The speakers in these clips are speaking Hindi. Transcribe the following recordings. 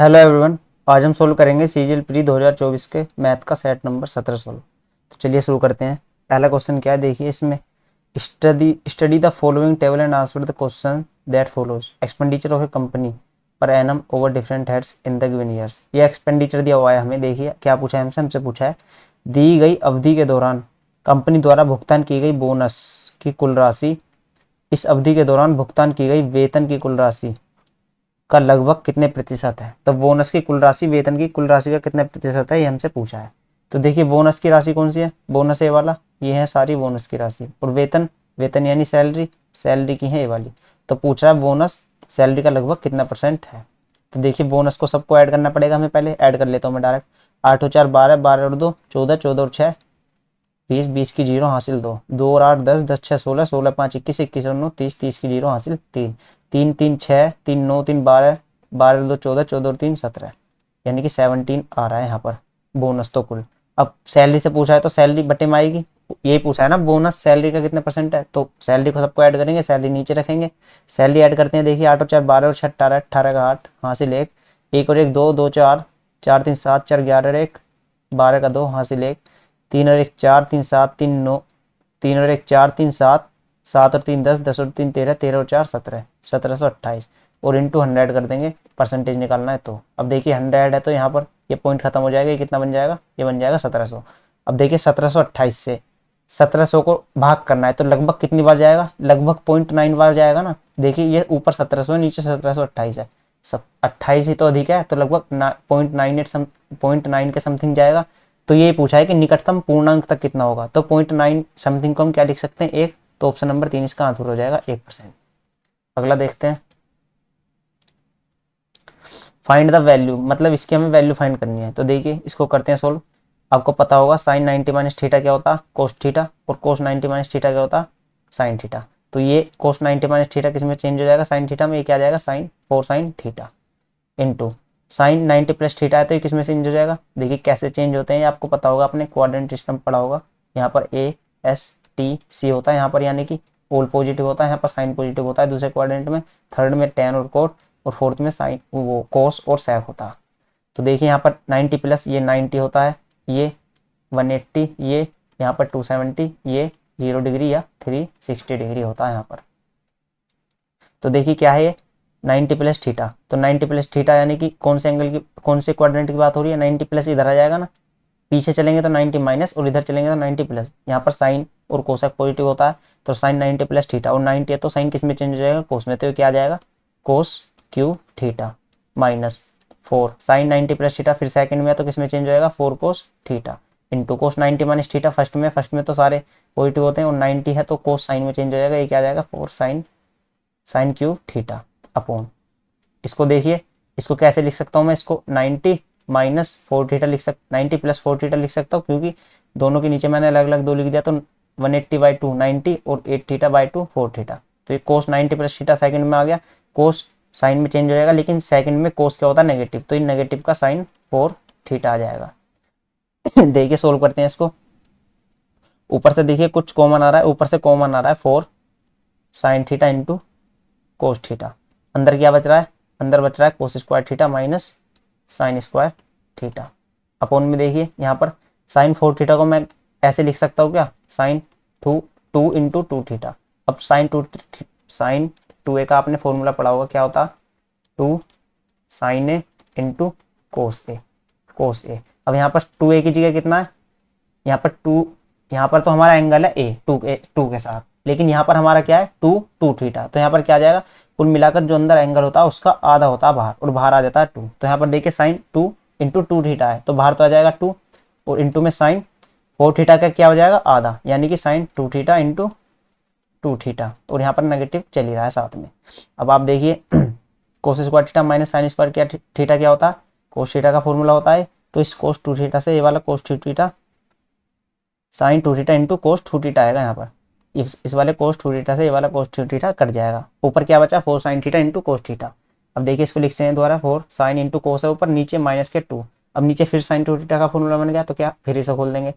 Hello everyone. आज हम सोल्व करेंगे सीजीएल प्री 2024 के मैथ का सेट नंबर 17 सोल्व। तो चलिए शुरू करते हैं। पहला क्वेश्चन क्या है, देखिए इसमें study the following table and answer the question that follows. Expenditure of A company per annum over different heads in the given years. ये एक्सपेंडिचर दिया हुआ है हमें। देखिए क्या पूछा है हमसे पूछा है दी गई अवधि के दौरान कंपनी द्वारा भुगतान की गई बोनस की कुल राशि, इस अवधि के दौरान भुगतान की गई वेतन की कुल राशि का लगभग कितने प्रतिशत है। तो बोनस की कुल राशि वेतन की कुल राशि का कितने प्रतिशत है ये हमसे पूछा है। तो देखिए बोनस की राशि कौन सी है, बोनस ए वाला, ये है सारी बोनस की राशि। और वेतन, वेतन यानी सैलरी, सैलरी की है ये वाली। तो पूछ रहा है बोनस सैलरी का लगभग कितना परसेंट है। तो देखिए बोनस को सबको ऐड करना पड़ेगा हमें। पहले ऐड कर लेता हूँ मैं डायरेक्ट। 8 और 4 12, 12 और 2 14, 14 और 6 20, 20 की जीरो हासिल 2, 2 और 8 10, 10 6 16, 16 5 21, 21 और 9 30, 30 की जीरो हासिल 3, 3 3 6, 3 9 3 12, 12 और 2 14, 14 और 3 17, यानी कि 17 आ रहा है यहाँ पर बोनस। तो कुल अब सैलरी से पूछा है तो सैलरी बटे में आएगी। यही पूछा है ना बोनस सैलरी का कितने परसेंट है, तो सैलरी को सबको ऐड करेंगे, सैलरी नीचे रखेंगे। सैलरी ऐड करते हैं। देखिए 8 और 4 12 और 6 18, 18 का 8 हासिल 1, 1 और 1 2, 2 4, 4 3 7, 4 11 और 1 12 का 2 हासिल 1, 3 और 1 4, 3 7 3 9, 3 और 1 4 3 7, 7 और 3 10, 10 और 3 13, 13 और 4 17, 1728 और इंटू 100 कर देंगे, परसेंटेज निकालना है। तो अब देखिए 100 है तो यहाँ पर ये पॉइंट खत्म हो जाएगा। ये कितना बन जाएगा, ये बन जाएगा 1700। अब देखिए 1728 से 1700 को भाग करना है तो लगभग कितनी बार जाएगा, लगभग 0.9 बार जाएगा ना। देखिए ये ऊपर 1700 है, नीचे 1728 है, सब 28 ही तो अधिक है, तो लगभग 0.98 0.9 के समथिंग जाएगा। तो ये पूछा है कि निकटतम पूर्णांक तक कितना होगा। तो 0.9 समथिंग को हम क्या लिख सकते हैं, एक। तो ऑप्शन नंबर 3 इसका आंसर हो जाएगा 1%। अगला देखते हैं, फाइंड द वैल्यू, मतलब इसकी हमें वैल्यू फाइंड करनी है। तो देखिए इसको करते हैं सोल्व। आपको पता होगा साइन 90 माइनस थीटा क्या होता है, कोस थीटा, और कोस 90 माइनस थीटा क्या होता है, साइन थीटा। तो ये कोस 90 माइनस थीटा किस में चेंज हो जाएगा, साइन थीटा में। ये क्या आ जाएगा, sine 4 sine theta into sine 90 plus theta है तो ये किस में चेंज हो जाएगा। देखिए कैसे चेंज होते हैं, आपको पता होगा, आपने क्वाड्रेंट सिस्टम पढ़ा होगा। यहाँ पर ए एस टी सी होता है यहाँ पर, यानी कि पोल पॉजिटिव होता है, यहाँ पर साइन पॉजिटिव होता है दूसरे क्वाड्रेंट में, थर्ड में टेन और कोट, और फोर्थ में साइन वो कोस और सेक होता है। तो देखिए यहाँ पर 90 प्लस ये 90 होता है, ये 180, ये यहाँ पर 270, ये 0 डिग्री या 360 डिग्री होता है यहाँ पर। तो देखिए क्या है ये 90 प्लस थीटा। तो 90 प्लस थीटा यानी कि कौन से एंगल की, कौन से क्वाड्रेंट की बात हो रही है, 90 प्लस इधर आ जाएगा ना, पीछे चलेंगे तो 90 माइनस और इधर चलेंगे तो 90 प्लस। यहाँ पर साइन और कोसेक पॉजिटिव होता है, तो साइन 90 प्लस थीटा, और 90 है तो साइन किस में चेंज हो जाएगा, कोस में। तो ये क्या आ जाएगा, cos Q theta minus 4 sine 90 plus theta, फिर सेकंड में तो किस में चेंज हो जाएगा, 4 cos theta into cos 90 minus theta first में तो सारे पॉजिटिव होते हैं, और 90 है तो कोस साइन में चेंज हो जाएगा। ये क्या आ जाएगा, 4 sine sine cube theta upon, इसको देखिए इसको कैसे लिख सकता हूँ मैं, इसको 90 माइनस 4 थीटा लिख सकता, 90 प्लस 4 थीटा लिख सकता हूँ, क्योंकि दोनों के नीचे मैंने अलग अलग दो लिख दिया। तो 180/2 90 और 8 थीटा बाई 2 4 थीटा। तो ये कोस 90 प्लस थीटा सेकंड में आ गया, कोस साइन में चेंज हो जाएगा, लेकिन सेकंड में कोस क्या होता है, नेगेटिव, तो ये नेगेटिव का साइन 4 थीटा आ जाएगा। देखिए सोल्व करते हैं इसको। ऊपर से देखिए कुछ कॉमन आ रहा है, ऊपर से कॉमन आ रहा है 4 sine theta into cos theta. अंदर क्या बच रहा है, अंदर बच रहा है cos square theta minus sine square theta upon में। देखिए यहाँ पर साइन 4 थीटा को मैं ऐसे लिख सकता हूँ क्या, साइन 2 इंटू 2 थीटा। अब साइन 2a का आपने फॉर्मूला पढ़ा होगा, क्या होता, 2 साइन ए इंटू कोस ए, कोस ए। अब यहाँ पर 2a की जगह कितना है, यहाँ पर 2, यहाँ पर तो हमारा एंगल है ए 2 के साथ, लेकिन यहाँ पर हमारा क्या है 2 थीटा। तो यहाँ पर क्या आ जाएगा, कुल मिलाकर जो अंदर एंगल होता है उसका आधा होता है बाहर, और बाहर आ जाता है 2। तो यहाँ पर देखिए साइन 2 इंटू 2 थीटा है, तो बाहर तो आ जाएगा 2, और इंटू में साइन 4 थीटा का क्या हो जाएगा, आधा, यानी कि साइन 2 थीटा इंटू 2 थीटा, और यहाँ पर नेगेटिव चल ही रहा है साथ में। अब आप देखिए cos square theta minus sine square क्या थीटा क्या होता है, कोस थीटा का फॉर्मूला होता है। तो इस कोस 2 थीटा से ये वाला cos 2 theta, sine 2 theta into cos 2 theta आएगा यहाँ पर, इस वाले कोस 2 थीटा से ये वाला कोस 2 थीटा कट जाएगा। ऊपर क्या बचा, 4 sine theta into cos theta. अब देखिए इसको लिखते हैं दोबारा, 4 साइन इंटू कोस है ऊपर, नीचे माइनस के 2। अब नीचे फिर साइन 2 थीटा का फॉर्मूला बन गया, तो क्या फिर इसे खोल देंगे,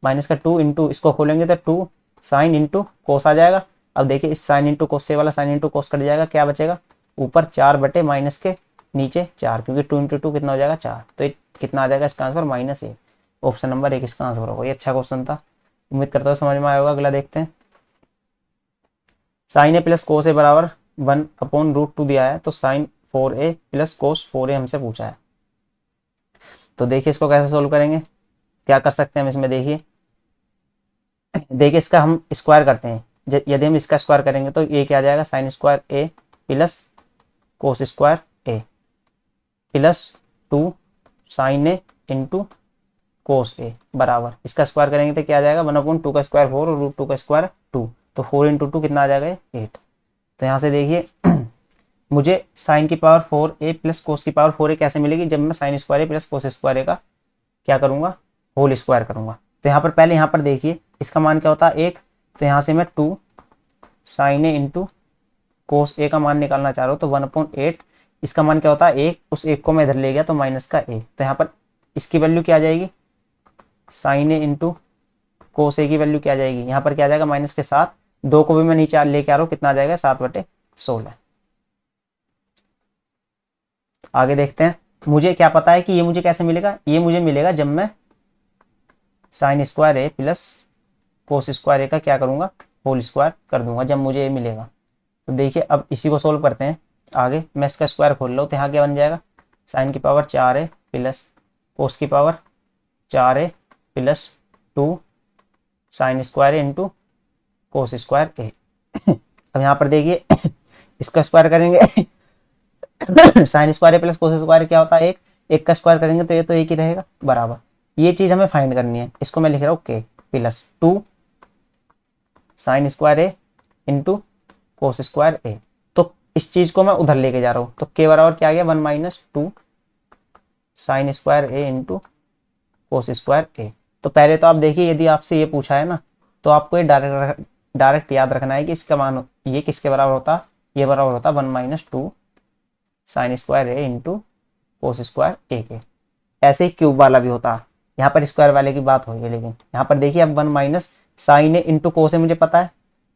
माइनस का 2 इंटू इसको खोलेंगे तो 2 साइन इंटू कोस आ जाएगा। अब देखिए इस साइन इंटू कोस से वाला साइन इंटू कोस कट जाएगा, क्या बचेगा, ऊपर 4 बटे माइनस के नीचे 4, क्योंकि 2 इंटू 2 कितना हो जाएगा 4, तो ये कितना आ जाएगा इसका आंसर -1। ऑप्शन नंबर 1 इसका आंसर होगा। ये अच्छा क्वेश्चन था, उम्मीद करता हूँ समझ में आया होगा। अगला देखते हैं। साइन ए प्लस कोस ए बराबर 1/√2 दिया है, तो साइन 4a प्लस कोस 4a हमसे पूछा है। तो देखिए इसको कैसे सोल्व करेंगे, क्या कर सकते हैं हम इसमें। देखिए इसका हम स्क्वायर करते हैं। यदि हम इसका स्क्वायर करेंगे तो ये क्या आ जाएगा, sign square A plus cos square A plus 2 sign A into कोस ए बराबर, इसका स्क्वायर करेंगे तो क्या आ जाएगा, 1/2 का स्क्वायर 4 और √2 का स्क्वायर 2, तो 4 इंटू 2 कितना आ जाएगा 8। तो यहाँ से देखिए मुझे साइन की पावर 4a प्लस कोस की पावर 4a कैसे मिलेगी, जब मैं sign square A plus cos square ए का क्या करूँगा, होल स्क्वायर करूँगा। तो यहाँ पर पहले यहाँ पर देखिए इसका मान क्या होता है 1, तो यहाँ से मैं 2 साइन ए इंटू कोस ए का मान निकालना चाह रहा हूँ, तो 1/8 इसका मान क्या होता है 1, उस 1 को मैं इधर ले गया तो माइनस का 1, तो यहाँ पर इसकी वैल्यू क्या आ जाएगी, साइन ए इंटू कोस ए की वैल्यू क्या आ जाएगी, यहाँ पर क्या आ जाएगा माइनस के साथ, 2 को भी मैं नीचे लेके आ रहा हूँ, कितना आ जाएगा 7/16। आगे देखते हैं। मुझे क्या पता है कि ये मुझे कैसे मिलेगा, ये मुझे मिलेगा जब मैं sign square A plus cos square ए का क्या करूँगा, होल स्क्वायर कर दूंगा, जब मुझे ये मिलेगा। तो देखिए अब इसी को सोल्व करते हैं। आगे मैं इसका स्क्वायर खोल लो तो यहाँ क्या बन जाएगा, साइन की पावर 4a प्लस कोस की power 4a plus 2 sine square A into cos square A. अब यहाँ पर देखिए इसका स्क्वायर करेंगे sine square A plus cos square क्या होता है 1, 1 का स्क्वायर करेंगे तो ये तो 1 ही रहेगा बराबर। ये चीज़ हमें फाइंड करनी है, इसको मैं लिख रहा हूँ के plus 2 sine square A into cos square ए। तो इस चीज़ को मैं उधर लेके जा रहा हूँ, तो के बराबर क्या आ गया 1 - 2 sine square A into cos square ए। तो पहले तो आप देखिए यदि आपसे ये पूछा है ना, तो आपको ये डायरेक्ट याद रखना है कि इसका मान ये किसके बराबर होता, ये बराबर होता 1 - 2 sine square A into cos square ए के। ऐसे ही क्यूब वाला भी होता, यहाँ पर स्क्वायर वाले की बात होगी, लेकिन यहाँ पर देखिए अब 1 - साइन ए इंटू कोस ए मुझे पता है,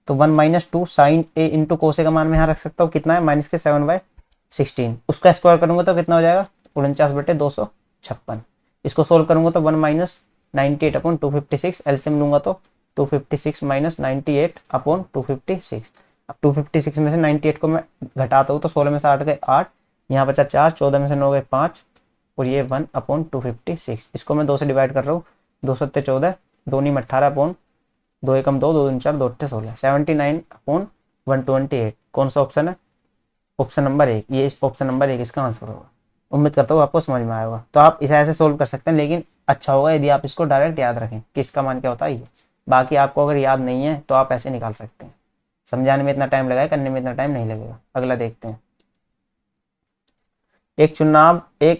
तो 1 - 2 साइन ए इंटू कोस ए का मान मैं यहाँ रख सकता हूँ, कितना है -7/16। उसका स्क्वायर करूंगा तो कितना हो जाएगा 49/256। इसको सोल्व करूंगा तो 1 - 98/256, एलसीएम लूंगा तो 256 - 98/256। अब 256 में से 98 को मैं घटाता हूँ तो 16 में से 8 गए 8, यहाँ बचा 4, 14 में से 9 गए 5 और ये 1/256। इसको मैं 2 से डिवाइड कर रहा हूँ, 2 × 7 = 14, 2 × 18 2 × 2 2 × 4 2 × 8 16, 79/128। कौन सा ऑप्शन है, ऑप्शन नंबर 1, ये इस ऑप्शन नंबर 1 इसका आंसर होगा। उम्मीद करता हूँ आपको समझ में आया होगा। तो आप इसे ऐसे सोल्व कर सकते हैं, लेकिन अच्छा होगा यदि आप इसको डायरेक्ट याद रखें कि इसका मान क्या होता है ये। बाकी आपको अगर याद नहीं है तो आप ऐसे निकाल सकते हैं, समझाने में इतना टाइम लगा, करने में इतना टाइम नहीं लगेगा। अगला देखते हैं।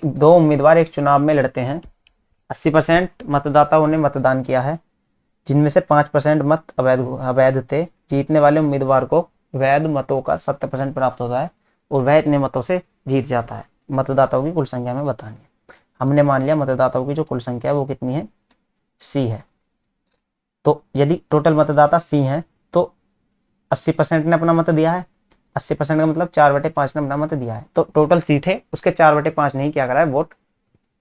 दो उम्मीदवार एक चुनाव में लड़ते हैं। 80% मतदाताओं ने मतदान किया है, जिनमें से 5% मत अवैध थे। जीतने वाले उम्मीदवार को वैध मतों का 70% प्राप्त होता है और वह इतने मतों से जीत जाता है। मतदाताओं की कुल संख्या में बतानी है। हमने मान लिया मतदाताओं की जो कुल संख्या है वो कितनी है, सी है। तो यदि टोटल मतदाता सी हैं तो 80% ने अपना मत दिया है, 80% का मतलब 4/5 ने अपना मत दिया है, तो टोटल सी थे, उसके 4/5 नहीं क्या करा है, वोट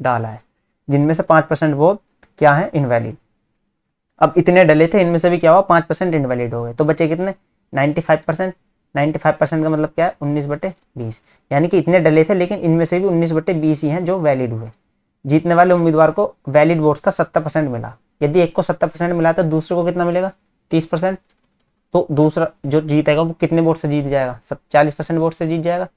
डाला है, जिनमें से 5% वोट क्या है, इनवैलिड। अब इतने डले थे, इनमें से भी क्या हुआ 5% इनवैलिड हो गए, तो बचे कितने 95%। 95% का मतलब क्या है 19/20, यानी कि इतने डले थे लेकिन इनमें से भी 19/20 ही हैं जो वैलिड हुए। जीतने वाले उम्मीदवार को वैलिड वोट्स का 70% मिला। यदि एक को 70% मिला तो दूसरे को कितना मिलेगा 30%। तो दूसरा जो जीतेगा वो कितने वोट से जीत जाएगा, सब 40% वोट से जीत जाएगा। और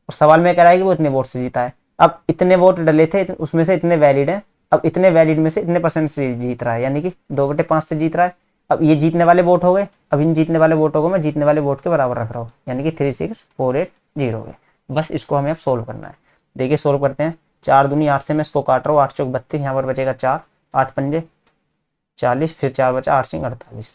सवाल में कह रहा है कि वो इतने वोट से जीता है। अब इतने वोट डले थे, उसमें से इतने वैलिड हैं, अब इतने वैलिड में से इतने परसेंट से जीत रहा है, यानी कि 2/5 से जीत रहा है। अब ये जीतने वाले वोट हो गए, अब इन जीतने वाले वोटों को मैं जीतने वाले वोट के बराबर रख रहा हूँ, यानी कि 36480 हो गए। बस इसको हमें अब सोल्व करना है। देखिए सोल्व करते हैं। 4 दूनी 8 से मैं इसको काट रहा हूँ, 8 चौक 32, यहाँ पर बचेगा 4, 8 पंजे 40, फिर 4 बचा, 8 सिंह 48।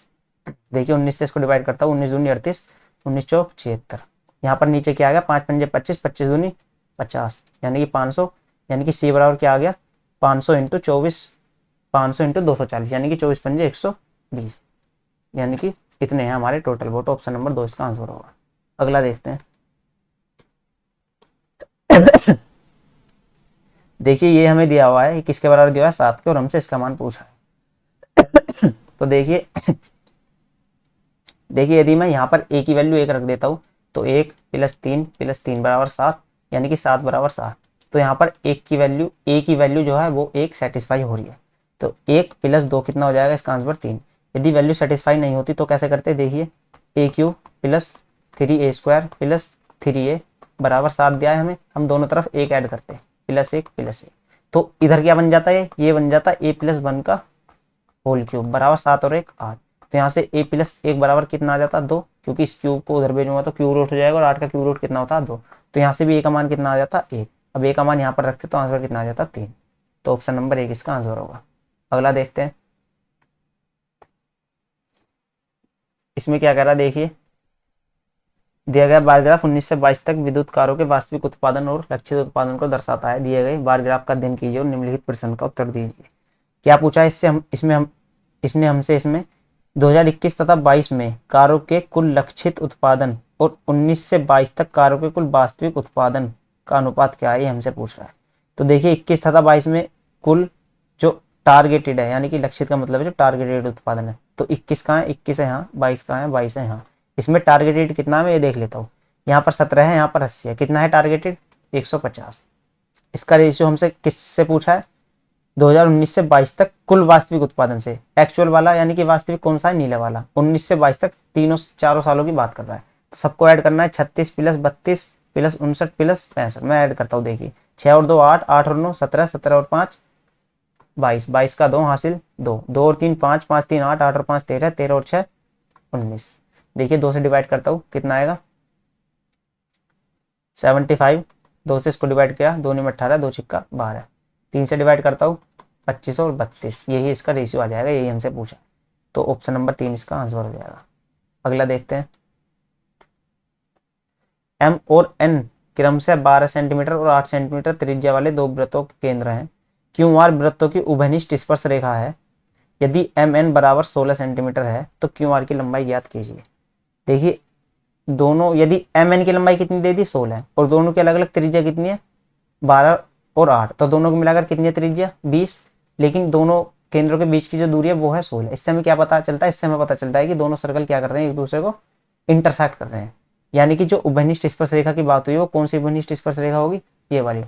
देखिए 19 से इसको डिवाइड करता हूँ, 19 दूनी 38, 19 चौक 76। यहाँ पर नीचे क्या आ गया 5 पंजे 25, 25 दूनी 50, यानी कि 500, यानी कि सी बराबर क्या आ गया 500 × 24, 500 × 240, यानी कि 24 पंजे 120, यानी कि इतने हैं हमारे टोटल वोट। ऑप्शन नंबर 2 इसका आंसर होगा। अगला देखते हैं। देखिए ये हमें दिया हुआ है, किसके बराबर दिया हुआ है 7 के, और हमसे इसका मान पूछा है। तो देखिए देखिए यदि मैं यहाँ पर a की वैल्यू 1 रख देता हूँ तो 1 + 3 बराबर 7, यानी कि 7 बराबर 7। तो यहाँ पर a की वैल्यू जो है वो 1 सेटिस्फाई हो रही है। तो 1 + 2 कितना हो जाएगा, इसका आंसर 3। यदि वैल्यू सेटिस्फाई नहीं होती तो कैसे करते, देखिए a³ + 3a² + 3a बराबर 7 दिया है हमें, हम दोनों तरफ 1 ऐड करते हैं, +1 तो इधर क्या बन जाता है, ये बन जाता है a+1 का होल क्यूब बराबर 7 और 1 8। तो यहाँ से a+1 बराबर कितना आ जाता है 2, क्योंकि इस क्यूब को उधर भेजूंगा तो क्यूब रूट हो जाएगा, और 8 का क्यूब रूट कितना होता है 2। तो यहाँ से भी a का मान कितना आ जाता है 1। अब a का मान यहाँ पर रखते तो आंसर कितना आ जाता 3। तो ऑप्शन नंबर 1 इसका आंसर होगा। अगला देखते हैं, इसमें क्या कह रहा है, देखिए दिया गया बार ग्राफ 19 से 22 तक विद्युत कारों के वास्तविक उत्पादन और लक्षित उत्पादन को दर्शाता है। दिए गए बार ग्राफ का अध्ययन कीजिए और निम्नलिखित प्रश्न का उत्तर दीजिए। क्या पूछा है इससे, हम इसमें हम इसने हमसे इसमें 2021 तथा 22 में कारों के कुल लक्षित उत्पादन और 19 से 22 तक कारों के कुल वास्तविक उत्पादन का अनुपात क्या है, ये हमसे पूछ रहा है। तो देखिए 21 तथा 22 में कुल जो टारगेटेड है, यानी कि लक्षित का मतलब है जो टारगेटेड उत्पादन है, तो 21 कहाँ है, 21 है यहाँ, 22 कहाँ है, 22 है यहाँ। इसमें टारगेटेड कितना है मैं ये देख लेता हूँ। यहाँ पर 17 है, यहाँ पर 80 है, कितना है टारगेटेड 150। इसका रेशियो हमसे किससे पूछा है, 2019 से 22 तक कुल वास्तविक उत्पादन से। एक्चुअल वाला यानी कि वास्तविक कौन सा है, नीला वाला। 19 से 22 तक चारों सालों की बात कर रहा है। तो सबको ऐड करना है, 36 + 32 + 59 + 65। मैं ऐड करता हूँ, देखिए 6 और 2 8, 8 और 9 17, 17 और 5 22, 22 का 2 हासिल 2, 2 और 3 5, 5 3 8, 8 और 5 13, 13 और 6 19। देखिए 2 से डिवाइड करता हूँ, कितना आएगा 75। 2 से इसको डिवाइड किया, 2 में 18, 2 छिक्का 12। 3 से डिवाइड करता हूँ 25 और 32, यही इसका रेशियो आ जाएगा, यही हमसे पूछा। तो ऑप्शन नंबर 3 इसका आंसर हो जाएगा। अगला देखते हैं, M और N क्रम से 12 सेंटीमीटर और 8 सेंटीमीटर त्रिज्या वाले दो वृत्तों के केंद्र हैं। QR वृत्तों की उभयनिष्ठ स्पर्श रेखा है। यदि MN बराबर 16 सेंटीमीटर है तो QR की लंबाई ज्ञात कीजिए। देखिए दोनों, यदि MN की लंबाई कितनी दे दी 16 और दोनों की अलग अलग त्रिज्या कितनी है 12 और 8, तो दोनों को मिलाकर कितनी है त्रिज्या 20, लेकिन दोनों केंद्रों के बीच की जो दूरी है वो है 16। इससे हमें क्या पता चलता है, इससे हमें पता चलता है कि दोनों सर्कल क्या कर रहे हैं, एक दूसरे को इंटरसेक्ट कर रहे हैं। यानी कि जो उभयनिष्ठ स्पर्श रेखा की बात हुई है वो कौन सी उभयनिष्ठ स्पर्श रेखा होगी, ये वाली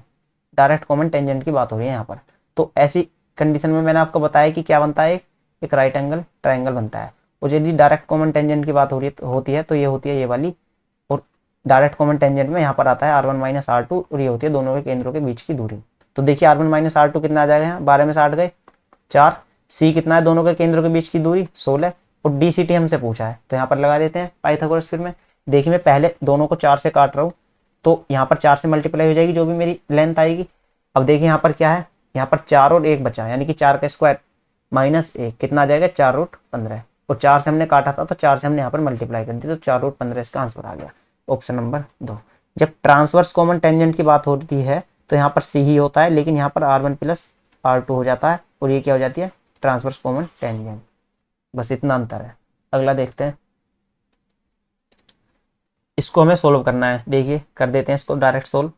डायरेक्ट कॉमन टेंजेंट की बात हो रही है यहाँ पर। तो ऐसी कंडीशन में मैंने आपको बताया कि क्या बनता है, एक राइट एंगल ट्राइंगल बनता है। और यदि डायरेक्ट कॉमन टेंजेंट की बात होती है तो ये होती है ये वाली, और डायरेक्ट कॉमन टेंजेंट में यहाँ पर आता है R1 - R2, और ये होती है दोनों के केंद्रों के बीच की दूरी। तो देखिए R1 - R2 कितना आ जाएगा, यहाँ 12 में से 8 गए 4। C कितना है दोनों के केंद्रों के बीच की दूरी 16, और DCT हमसे पूछा है तो यहाँ पर लगा देते हैं पाइथागोरस फिर में। देखिए मैं पहले दोनों को 4 से काट रहा हूँ, तो यहाँ पर 4 से मल्टीप्लाई हो जाएगी जो भी मेरी लेंथ आएगी। अब देखिए यहाँ पर क्या है, यहाँ पर 4 और 1 बचा, यानी कि 4 का स्क्वायर -1 कितना आ जाएगा 4√15, और 4 से हमने काटा था तो 4 से हमने यहाँ पर मल्टीप्लाई कर दी, तो 4√15 इसका आंसर आ गया, ऑप्शन नंबर 2। जब ट्रांसवर्स कॉमन टेंजेंट की बात होती है तो यहाँ पर C ही होता है, लेकिन यहाँ पर R1 + R2 हो जाता है, और ये क्या हो जाती है ट्रांसवर्स कॉमन टेंजेंट। बस इतना अंतर है। अगला देखते हैं, इसको हमें सोल्व करना है। देखिए कर देते हैं इसको डायरेक्ट सोल्व।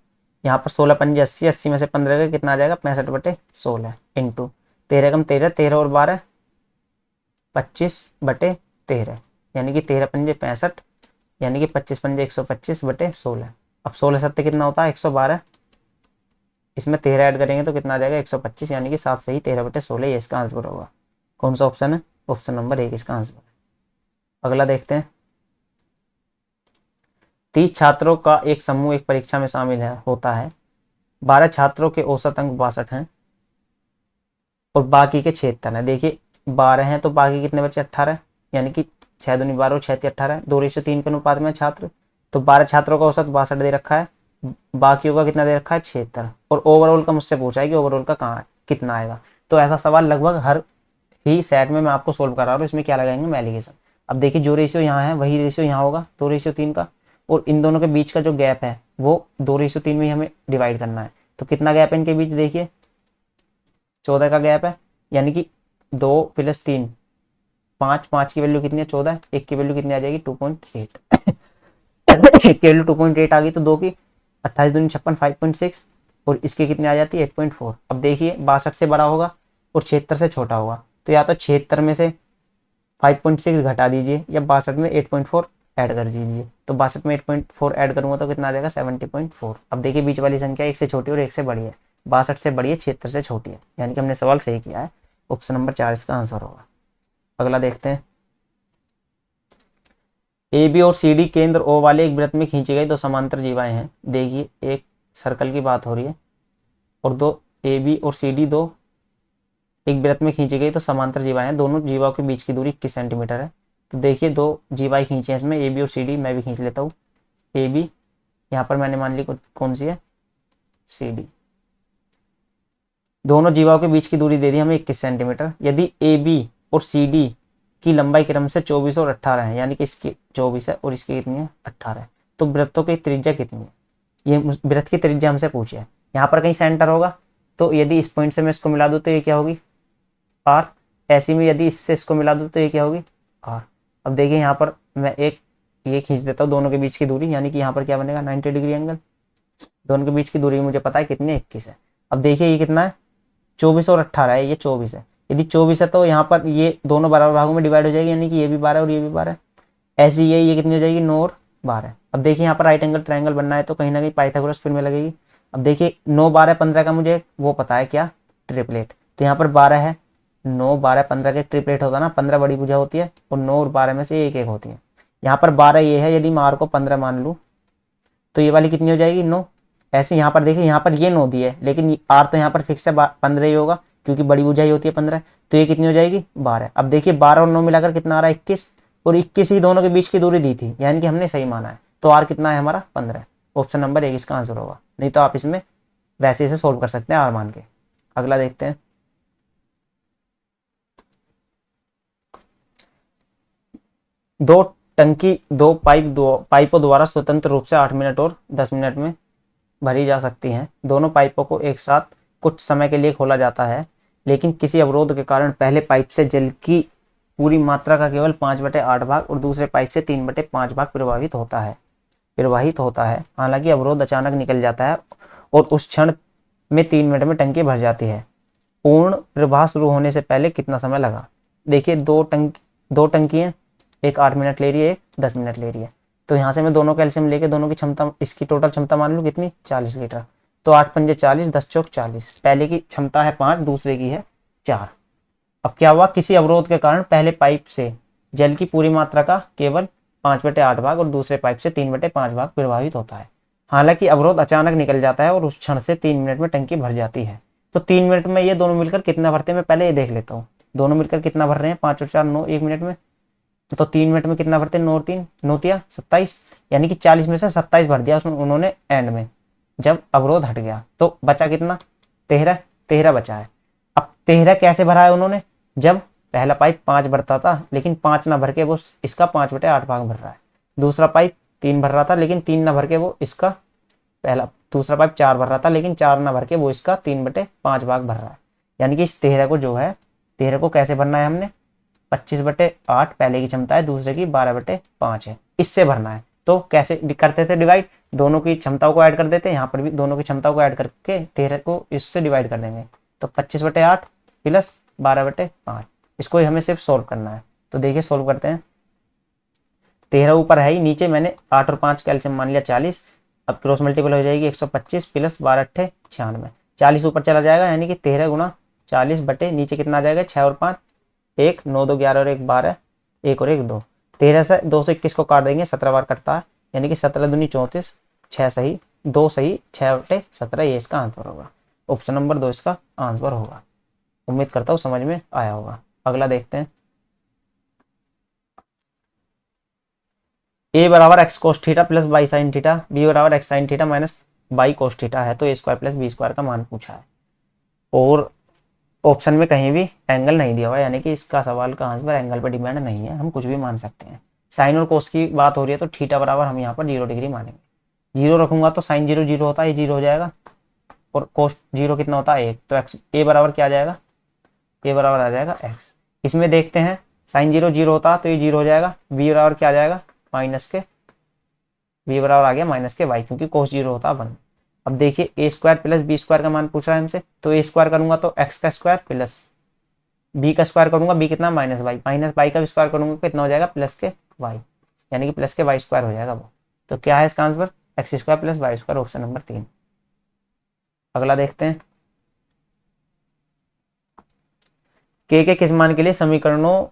यहाँ पर 16 पंजे 80, 80 में से 15 का कितना आ जाएगा 65/16 इंटू 13 कम 13, 13 और 12 25/13, यानी कि 13 पंजे 65, यानी कि 25 पंजे 125/16। अब 16 सत्ते कितना होता है 112, इसमें 13 ऐड करेंगे तो कितना आ जाएगा 125, यानी कि 7 से ही 13/16, ये इसका आंसर होगा। कौन सा ऑप्शन है, ऑप्शन नंबर 1 इसका आंसर है। अगला देखते हैं, 30 छात्रों का एक समूह एक परीक्षा में शामिल होता है। 12 छात्रों के औसत अंक 62 हैं और बाकी के 76 हैं। देखिए 12 हैं तो बाकी कितने बचे 18, यानी कि 6 दूनी 12 और 6 × 18, 2:3 के अनुपात में छात्र। तो 12 छात्रों का औसत 62 दे रखा है, बाकियों का कितना दे रखा है 76, और ओवरऑल का मुझसे पूछा है कि ओवरऑल का कहाँ कितना आएगा। तो ऐसा सवाल लगभग हर ही सेट में मैं आपको सोल्व करा रहा हूँ। इसमें क्या लगाएंगे हम एलिगेशन। अब देखिए जो रेशियो यहाँ है वही रेशियो यहाँ होगा 2:3 का, और इन दोनों के बीच का जो गैप है वो 2:3 में ही हमें डिवाइड करना है। तो कितना गैप है इनके बीच, देखिए 14 का गैप है, यानी कि 2 + 3 5, 5 की वैल्यू कितनी है 14, 1 की वैल्यू कितनी आ जाएगी 2.8 1 की वैल्यू 2.8 आ गई, तो 2 की 28 दूनी 56 5.6, और इसकी कितनी आ जाती है 8.4। अब देखिए 62 से बड़ा होगा और 76 से छोटा होगा, तो या तो 76 में से 5.6 घटा दीजिए या 62 में 8.4 ऐड कर दीजिए। तो 62 में 8.4 ऐड करूंगा तो कितना आ जाएगा 70.4। अब देखिए बीच वाली संख्या एक से छोटी और एक से बड़ी है, 62 से बड़ी है, 76 से छोटी है, यानी कि हमने सवाल सही किया है। ऑप्शन नंबर 4 इसका आंसर होगा। अगला देखते हैं। ए बी और सी डी केंद्र ओ वाले एक वृत्त में खींची गई दो समांतर जीवाएं हैं। देखिए एक सर्कल की बात हो रही है और दो ए बी और सी डी दो एक वृत्त में खींची गई तो समांतर जीवाएं हैं। दोनों जीवाओं के बीच की दूरी 21 सेंटीमीटर है। तो देखिए दो जीवाएं खींची हैं इसमें, ए बी और सी डी। मैं भी खींच लेता हूँ ए बी, यहाँ पर मैंने मान ली कौन सी है सी डी। दोनों जीवाओं के बीच की दूरी दे दी हमें 21 सेंटीमीटर। यदि ए बी और सी डी की लंबाई क्रम से 24 और 18 है, यानी कि इसकी 24 है और इसकी कितनी है 18 है, तो वृत्तों की त्रिज्या कितनी है? ये वृत्त की त्रिज्या हमसे पूछी है। यहाँ पर कहीं सेंटर होगा, तो यदि इस पॉइंट से मैं इसको मिला दूँ तो ये क्या होगी आर। ऐसी में यदि इससे इसको मिला दूँ तो ये क्या होगी आर। अब देखिए यहाँ पर मैं एक ये खींच देता हूँ दोनों के बीच की दूरी, यानी कि यहाँ पर क्या बनेगा 90 डिग्री एंगल। दोनों के बीच की दूरी मुझे पता है कितनी है 21 है। अब देखिए ये कितना है 24 और 18 है, ये 24 है। यदि 24 है तो यहाँ पर ये दोनों बराबर भागों में डिवाइड हो जाएगी, यानी कि ये भी 12 और ये भी 12। ऐसी ये कितनी हो जाएगी 9 और 12। अब देखिए यहाँ पर राइट एंगल ट्रायंगल बनना है तो कहीं ना कहीं पाइथागोरस फिर में लगेगी। अब देखिए 9 12 15 का मुझे वो पता है क्या ट्रिपलेट, तो यहाँ पर 12 है, 9 12 15 के ट्रिपलेट होता है ना, 15 बड़ी भुजा होती है और 9 और 12 में से एक एक होती है। यहाँ पर 12 ये है, यदि मैं r को 15 मान लूँ तो ये वाली कितनी हो जाएगी 9। ऐसे यहाँ पर देखिए यहाँ पर ये 9 दी है, लेकिन r तो यहाँ पर फिक्स है 15 ही होगा क्योंकि बड़ी भुजा ही होती है 15, तो ये कितनी हो जाएगी 12। अब देखिए 12 और 9 मिलाकर कितना आ रहा है 21, और 21 ही दोनों के बीच की दूरी दी थी, यानी कि हमने सही माना है। तो r कितना है हमारा 15। ऑप्शन नंबर 1 इसका आंसर होगा। नहीं तो आप इसमें वैसे इसे सोल्व कर सकते हैं r मान के। अगला देखते हैं। दो पाइपों द्वारा स्वतंत्र रूप से 8 मिनट और 10 मिनट में भरी जा सकती हैं। दोनों पाइपों को एक साथ कुछ समय के लिए खोला जाता है, लेकिन किसी अवरोध के कारण पहले पाइप से जल की पूरी मात्रा का केवल 5/8 भाग और दूसरे पाइप से 3/5 भाग प्रवाहित होता है। हालांकि अवरोध अचानक निकल जाता है और उस क्षण में 3 मिनट में टंकी भर जाती है। पूर्ण प्रवाह शुरू होने से पहले कितना समय लगा? देखिए दो टंकी हैं, एक 8 मिनट ले रही है, एक 10 मिनट ले रही है। तो यहाँ से मैं दोनों कैल्शियम लेके दोनों की क्षमता, इसकी टोटल क्षमता मान लूँ कितनी 40 लीटर। तो 8 पंजे 40, 10 चौक 40। पहले की क्षमता है 5, दूसरे की है 4। अब क्या हुआ, किसी अवरोध के कारण पहले पाइप से जल की पूरी मात्रा का केवल 5/8 भाग और दूसरे पाइप से 3/5 भाग प्रवाहित होता है। हालांकि अवरोध अचानक निकल जाता है और उस क्षण से 3 मिनट में टंकी भर जाती है। तो 3 मिनट में ये दोनों मिलकर कितना भरते हैं मैं पहले ये देख लेता हूँ। दोनों मिलकर कितना भर रहे हैं 5 और 4 9 1 मिनट में। तो 3 मिनट में कितना भरते हैं 9 और 3 9 तिया 27, यानी कि 40 में से 27 भर दिया उसमें उन्होंने एंड में जब अवरोध हट गया। तो बचा कितना 13 बचा है। अब 13 कैसे भरा है उन्होंने? जब पहला पाइप 5 भरता था लेकिन 5 ना भर के वो इसका 5/8 भाग भर रहा है। दूसरा पाइप 3 भर रहा था लेकिन 3 ना भर के वो इसका दूसरा पाइप 4 भर रहा था लेकिन 4 ना भर के वो इसका 3/5 भाग भर रहा है। यानी कि इस 13 को जो है 13 को कैसे भरना है हमने 25/8 पहले की क्षमता है, दूसरे की 12/5 है, इससे भरना है। तो कैसे करते थे डिवाइड, दोनों की क्षमताओं को ऐड कर देते हैं। यहाँ पर भी दोनों की क्षमताओं को ऐड करके 13 को इससे डिवाइड कर देंगे। तो 25/8 प्लस 12/5, इसको ही हमें सिर्फ सोल्व करना है। तो देखिए सोल्व करते हैं। 13 ऊपर है ही, नीचे मैंने 8 और 5 कैल्शियम मान लिया 40। अब क्रॉस मल्टीपल हो जाएगी 125 प्लस 12 8 96। 40 ऊपर चला जाएगा, यानी कि 13 गुणा 40 बटे नीचे कितना आ जाएगा 6 और 5 1 9 2 11 और 1 12 1 और 1 2। 13 से 221 को काट देंगे, 17 बार कटता है, यानी कि 17 दूनी 34, 6 सही 2 सही 6 बटे 17, ये इसका आंसर होगा। ऑप्शन नंबर 2 इसका आंसर होगा। उम्मीद करता हूँ समझ में आया होगा। अगला देखते हैं। a बराबर x cos theta plus y sine theta, b बराबर x sine theta minus y cos theta है। तो a square plus b square का मान पूछा है और ऑप्शन में कहीं भी एंगल नहीं दिया हुआ है, यानी कि इसका सवाल का आंसर एंगल पर डिपेंड नहीं है, हम कुछ भी मान सकते हैं। साइन और कोस की बात हो रही है तो थीटा बराबर हम यहाँ पर 0 डिग्री मानेंगे। 0 रखूंगा तो साइन 0 0 होता है, ये 0 हो जाएगा, और कोस 0 कितना होता है 1। तो एक्स a बराबर क्या आ जाएगा, a बराबर आ जाएगा x। इसमें देखते हैं साइन 0 0 होता तो ये 0 हो जाएगा। b बराबर क्या आ जाएगा b बराबर आ गया -y, क्योंकि कोस 0 होता 1। अब देखिए ए स्क्वायर प्लस बी स्क्वायर का मान पूछ रहा है हमसे, तो ए स्क्वायर करूंगा तो एक्स का स्क्वायर प्लस बी का स्क्वायर करूंगा, बी कितना माइनस वाई का भी स्क्वायर करूंगा कितना हो जाएगा प्लस के वाई, यानी कि प्लस के वाई स्क्वायर हो जाएगा वो। तो क्या है इसका answer, x square plus y square, option number 3। अगला देखते हैं, के किस मान के लिए समीकरणों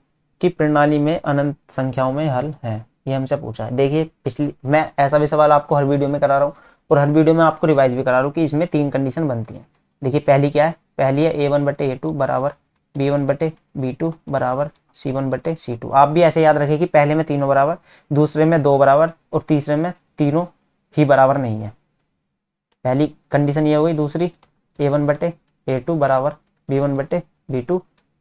की प्रणाली में अनंत संख्याओं में हल है, ये हमसे पूछा है। देखिए पिछली मैं ऐसा भी सवाल आपको हर वीडियो में करा रहा हूँ और हर वीडियो में आपको रिवाइज भी करा रहा हूँ कि इसमें 3 कंडीशन बनती हैं। देखिए पहली क्या है, पहली है a1/a2 बराबर b1/b2 बराबर c1/c2। आप भी ऐसे याद रखें कि पहले में तीनों बराबर, दूसरे में 2 बराबर और तीसरे में तीनों ही बराबर नहीं है। पहली कंडीशन ये हो गई। दूसरी a1/a2 बराबर b1/b2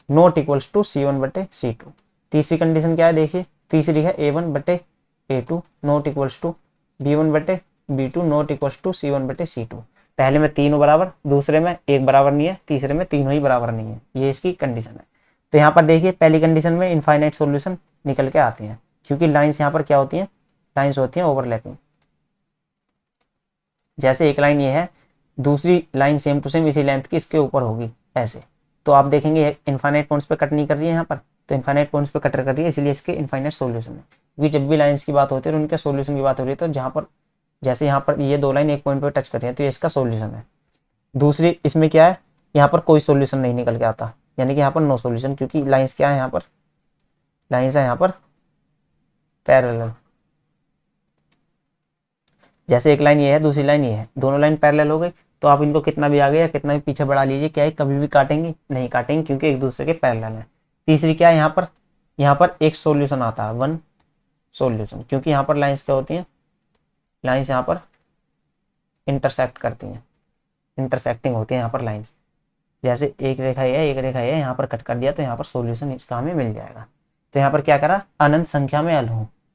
not equals to c1/c2। तीसरी कंडीशन क्या है, देखिए तीसरी है a1/a2 not equals to b1/b2 not equals to c1/c2। पहले में तीनों बराबर, दूसरे में एक बराबर नहीं है, तीसरे में तीनों ही बराबर नहीं है, ये इसकी कंडीशन है। तो यहाँ पर देखिए पहली कंडीशन में इनफाइनाइट सॉल्यूशन निकल के आते हैं, क्योंकि लाइंस यहाँ पर क्या होती हैं, लाइंस होती हैं ओवरलैपिंग। जैसे एक लाइन ये है, दूसरी लाइन सेम टू सेम इसी लेंथ की इसके ऊपर होगी ऐसे, तो आप देखेंगे इनफाइनाइट पॉइंट्स पे कट नहीं कर रही है यहाँ पर, तो इनफाइनाइट पॉइंट्स पे कटर कर रही है, इसलिए इसके इनफाइनाइट सॉल्यूशन है। क्योंकि जब भी लाइंस की बात होती है और उनके सॉल्यूशन की बात हो रही है, तो जहाँ पर जैसे यहाँ पर ये 2 लाइन एक पॉइंट पे टच कर रही है तो ये इसका सॉल्यूशन है। दूसरी इसमें क्या है, यहाँ पर कोई सॉल्यूशन नहीं निकल के आता, यानी कि यहाँ पर नो सॉल्यूशन, क्योंकि लाइंस क्या है, यहाँ पर लाइंस है यहाँ पर पैरेलल। जैसे एक लाइन ये है, दूसरी लाइन ये है, दोनों लाइन पैरेलल हो गई, तो आप इनको कितना भी आगे या कितना भी पीछे बढ़ा लीजिए, क्या है कभी भी काटेंगे नहीं, काटेंगे क्योंकि एक दूसरे के पैरेलल है। तीसरी क्या है, यहाँ पर एक सॉल्यूशन आता है, 1 सॉल्यूशन, क्योंकि यहाँ पर लाइंस क्या होती हैं, लाइंस यहाँ पर इंटरसेक्ट करती हैं, इंटरसेक्टिंग होती है यहाँ पर लाइंस। जैसे एक रेखा ये है, एक रेखा ये है, यहाँ पर कट कर दिया तो यहाँ पर सॉल्यूशन इसका हमें मिल जाएगा। तो यहाँ पर क्या करा, अनंत संख्या में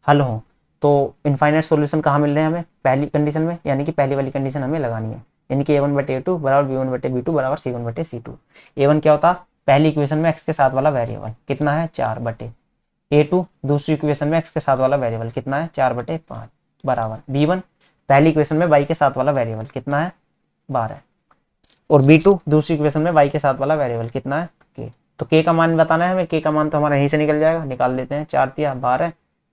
हल हो तो इनफाइनाइट सॉल्यूशन कहाँ मिल रहे हैं हमें, पहली कंडीशन में, यानी कि पहली वाली कंडीशन हमें लगानी है, यानी कि a1/a2 बराबर b1/b2 बराबर c1/c2। a1 क्या होता, पहली इक्वेशन में x के साथ वाला वेरिएबल कितना है 4/a2, दूसरी इक्वेशन में x के साथ वाला वेरिएबल कितना है 4/5 बराबर b1, पहली इक्वेशन में y के साथ वाला वेरिएबल कितना है 12, और b2 दूसरी इक्वेशन में y के साथ वाला वेरिएबल कितना है k। तो k का मान बताना है हमें, k का मान तो हमारा यहीं से निकल जाएगा, निकाल देते हैं। 4 तिया 12,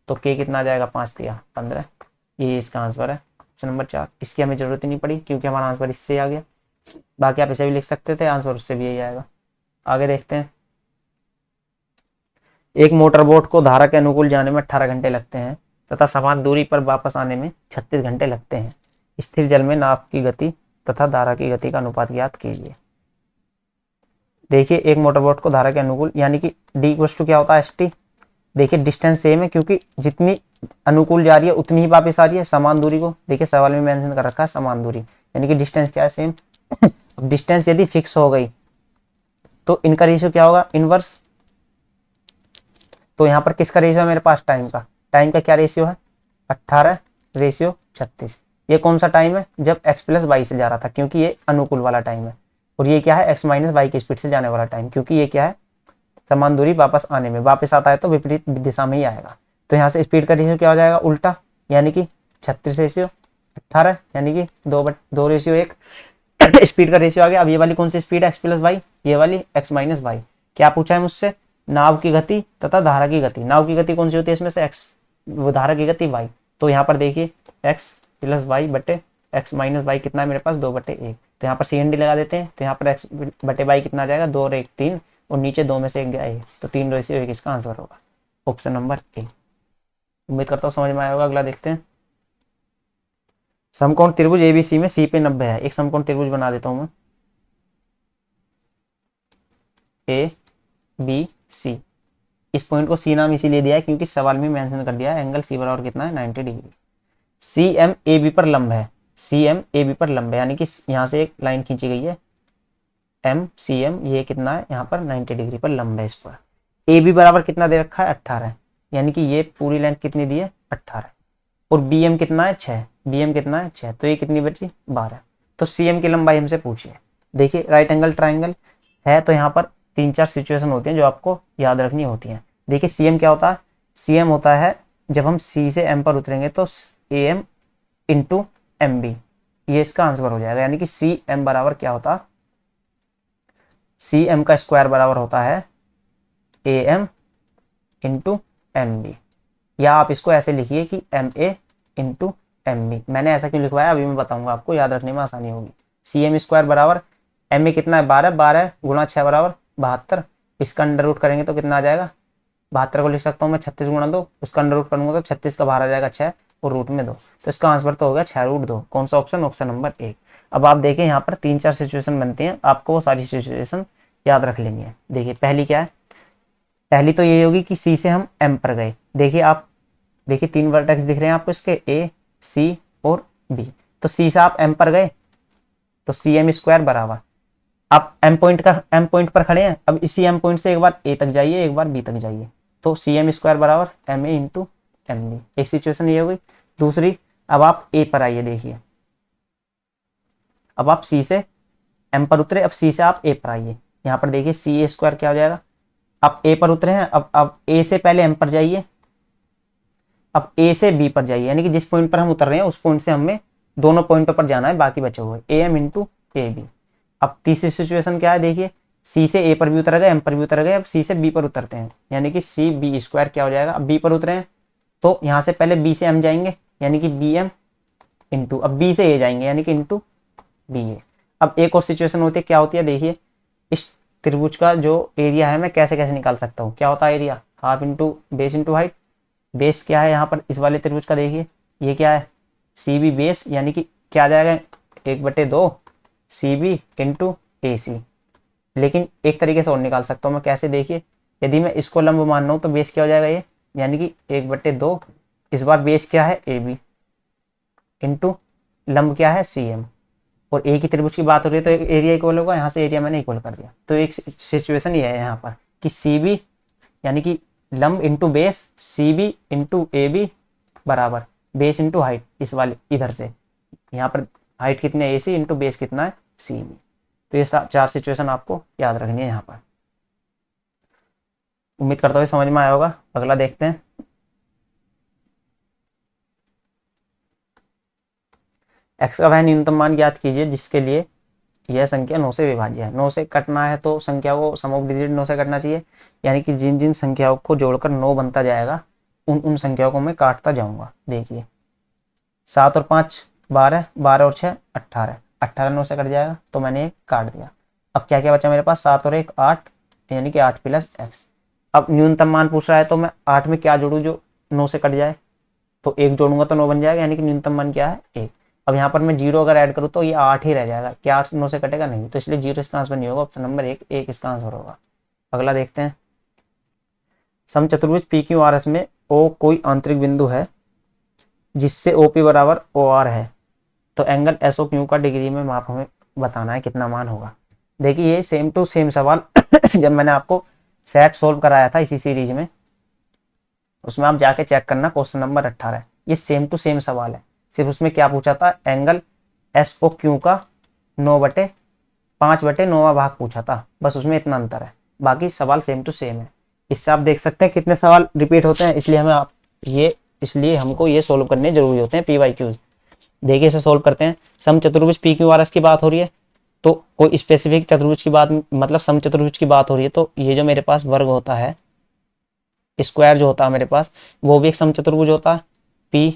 तो k कितना आ जाएगा 5 तिया 15, ये इसका आंसर है ऑप्शन नंबर 4। इसकी हमें जरूरत ही नहीं पड़ी क्योंकि हमारा आंसर इससे आ गया, बाकी आप इसे भी लिख सकते थे, आंसर उससे भी यही आएगा। आगे देखते हैं, एक मोटर बोट को धारा के अनुकूल जाने में 18 घंटे लगते हैं तथा समान दूरी पर वापस आने में 36 घंटे लगते हैं। स्थिर जल में नाव की गति तथा धारा की गति का अनुपात ज्ञात कीजिए। देखिए एक मोटर बोट को धारा के अनुकूल, यानी कि डी इक्वल्स टू क्या होता है st। देखिए डिस्टेंस सेम है, क्योंकि जितनी अनुकूल जा रही है उतनी ही वापस आ रही है। समान दूरी को देखिए सवाल में मेंशन कर रखा है समान दूरी, यानी कि डिस्टेंस क्या है सेम। अब डिस्टेंस यदि फिक्स हो गई तो इनका रेशियो क्या होगा, इनवर्स। तो यहाँ पर किसका रेशियो है मेरे पास, टाइम का क्या रेशियो है 18 रेशियो 36। ये कौन सा टाइम है, जब x प्लस वाई से जा रहा था, क्योंकि ये अनुकूल वाला टाइम है। और ये क्या है x माइनस वाई की स्पीड से जाने वाला टाइम, क्योंकि ये क्या है समान दूरी वापस आने में, वापस आता है तो विपरीत दिशा में ही आएगा। तो यहाँ से स्पीड का रेशियो क्या हो जाएगा उल्टा, यानी कि 36 रेशियो 18, यानी कि 2 रेशियो 1 स्पीड का रेशियो आ गया। अब ये वाली कौन सी स्पीड है x प्लस वाई, ये वाली x माइनस वाई। क्या पूछा है मुझसे, नाव की गति तथा धारा की गति। नाव की गति कौन सी होती है इसमें से x, वो धारा की गति y। तो यहाँ पर देखिए x प्लस वाई बटे x माइनस वाई कितना है मेरे पास 2/1। तो यहाँ पर CND लगा देते हैं, तो यहाँ पर x बटे वाई कितना आ जाएगा 2 और 1 3, और नीचे 2 में से 1 गया है, तो 3 रेशियो 1 इसका आंसर होगा ऑप्शन नंबर ए। उम्मीद करता हूँ समझ में आया होगा। अगला देखते हैं, समकोण त्रिभुज ABC में C पे 90 है। एक समकोण त्रिभुज बना देता हूँ मैं ABC। इस पॉइंट को C नाम इसीलिए दिया है क्योंकि सवाल में मेंशन कर दिया है एंगल C बराबर कितना है 90 डिग्री। CM AB पर लंब है, CM AB पर लंब है, यानी कि यहाँ से एक लाइन खींची गई है MCM, ये कितना है यहाँ पर 90 डिग्री पर लंब है। इस पर AB बराबर कितना दे रखा है 18, यानी कि ये पूरी लेंथ कितनी दी है 18, और BM कितना है 6, BM कितना है 6, तो ये कितनी बची 12। तो CM की लंबाई हमसे पूछिए। देखिए राइट एंगल ट्राइंगल है, तो यहाँ पर 3-4 सिचुएशन होती हैं जो आपको याद रखनी होती हैं। देखिए CM क्या होता है, CM होता है जब हम C से M पर उतरेंगे तो AM इंटू MB, ये इसका आंसर हो जाएगा, यानी कि सी एम बराबर क्या होता, सी एम का स्क्वायर बराबर होता है A M into M B, या आप इसको ऐसे लिखिए कि M A into M B. मैंने ऐसा क्यों लिखवाया अभी मैं बताऊंगा आपको, याद रखने में आसानी होगी। सी एम स्क्वायर बराबर एम ए कितना है 12, 12 गुणा 6 बराबर 72, इसका अंडर रूट करेंगे तो कितना आ जाएगा 72 को लिख सकता हूँ मैं 36 गुणा 2, उसका अंडर रूट करूंगा तो 36 का बाहर आ जाएगा 6 और रूट में 2, तो इसका आंसर तो हो गया 6√2। कौन सा ऑप्शन, ऑप्शन नंबर 1। अब आप देखें यहाँ पर 3-4 सिचुएशन बनती हैं, आपको वो सारी सिचुएशन याद रख लेनी है। देखिए पहली क्या है, पहली तो ये होगी कि सी से हम एम पर गए। देखिए आप देखिए 3 वर्टेक्स दिख रहे हैं आपको इसके, ए सी और बी। तो सी से आप एम पर गए तो सी एम स्क्वायर बराबर, आप एम पॉइंट पर खड़े हैं, अब इसी एम पॉइंट से एक बार ए तक जाइए एक बार बी तक जाइए, तो सी एम स्क्वायर बराबर M A into M B. एक सिचुएशन ये हो गई। दूसरी, अब आप ए पर आइए, देखिए अब आप सी से एम पर उतरे, अब सी से आप ए पर आइए, यहाँ पर देखिए सी ए स्क्वायर क्या हो जाएगा, आप ए पर उतरे हैं, अब ए से पहले एम पर जाइए, अब ए से बी पर जाइए, यानी कि जिस पॉइंट पर हम उतर रहे हैं उस पॉइंट से हमें दोनों पॉइंटों पर जाना है, बाकी बचे हुए A M into A B. अब तीसरी सिचुएशन क्या है, देखिए सी से ए पर भी उतर गए एम पर भी उतर गए, अब सी से बी पर उतरते हैं, यानी कि सी बी स्क्वायर क्या हो जाएगा, अब बी पर उतरे हैं तो यहाँ से पहले बी से एम जाएंगे, यानी कि बी एम इंटू, अब बी से ए जाएंगे यानी कि इंटू बी ए। अब एक और सिचुएशन होती है, क्या होती है देखिए, इस त्रिभुज का जो एरिया है मैं कैसे कैसे निकाल सकता हूँ, क्या होता है area, half into base into height. Base क्या है यहाँ पर इस वाले त्रिभुज का, देखिए ये क्या है सी बी बेस, यानी कि क्या आ जाएगा 1/2 सी बी इंटू ए सी। लेकिन एक तरीके से और निकाल सकता हूँ मैं, कैसे देखिए, यदि मैं इसको लंब मान रहा हूँ तो बेस क्या हो जाएगा ये, यानी कि 1/2, इस बार बेस क्या है ए बी इंटू लंब क्या है सी एम, और एक ही त्रिभुज की बात हो रही है तो एरिया इक्वल होगा, यहाँ से एरिया मैंने इक्वल कर दिया। तो एक सिचुएशन ये है यहाँ पर कि सी बी यानी कि लंब into base C B into A B बराबर बेस इंटू हाइट, इस वाले इधर से यहाँ पर हाइट कितने है ए सी इंटू बेस कितना है सी बी। तो ये 4 सिचुएशन आपको याद रखनी है यहाँ पर। उम्मीद करता हूँ समझ में आया होगा। अगला देखते हैं। एक्स का वह न्यूनतम मान ज्ञात कीजिए जिसके लिए यह संख्या 9 से विभाज्य है। 9 से कटना है तो संख्या को सम ऑफ डिजिट 9 से कटना चाहिए, यानी कि जिन जिन संख्याओं को जोड़कर 9 बनता जाएगा उन संख्याओं को मैं काटता जाऊंगा। देखिए 7 और 5 12, 12 और 6 18, 18 9 से कट जाएगा तो मैंने एक काट दिया। अब क्या क्या बचा मेरे पास, 7 और 1 8, यानी कि 8 प्लस एक्स। अब न्यूनतम मान पूछ रहा है तो मैं 8 में क्या जोड़ूँ जो 9 से कट जाए, तो 1 जोड़ूंगा तो 9 बन जाएगा, यानी कि न्यूनतम मान क्या है 1। अब यहाँ पर मैं 0 अगर ऐड करूँ तो ये 8 ही रह जाएगा, क्या 8 9 से कटेगा नहीं, तो इसलिए 0 इसका आंसर नहीं होगा, ऑप्शन नंबर 1 इसका आंसर होगा। अगला देखते हैं। समचतुर्भुज पी क्यू आर एस में ओ कोई आंतरिक बिंदु है जिससे ओ पी बराबर ओ आर है, तो एंगल एस ओ क्यू का डिग्री में माप हमें बताना है कितना मान होगा। देखिए ये सेम टू सेम सवाल जब मैंने आपको सेट सोल्व कराया था इसी सीरीज में, उसमें आप जाके चेक करना, क्वेश्चन नंबर 18, ये सेम टू सेम सवाल है। सिर्फ उसमें क्या पूछा था, एंगल एस ओ क्यू का 9/5/9 भाग पूछा था, बस उसमें इतना अंतर है, बाकी सवाल सेम टू सेम है। इससे आप देख सकते हैं कितने सवाल रिपीट होते हैं, इसलिए हमको ये सोल्व करने जरूरी होते हैं पी वाई क्यू। देखिए इसे सोल्व करते हैं। समचतुर्भुज पी क्यू आर एस की बात हो रही है, तो कोई स्पेसिफिक चतुर्भुज की बात, मतलब समचतुर्भुज की बात हो रही है, तो ये जो मेरे पास वर्ग होता है, स्क्वायर जो होता है मेरे पास, वो भी एक समचतुर्भुज होता है। पी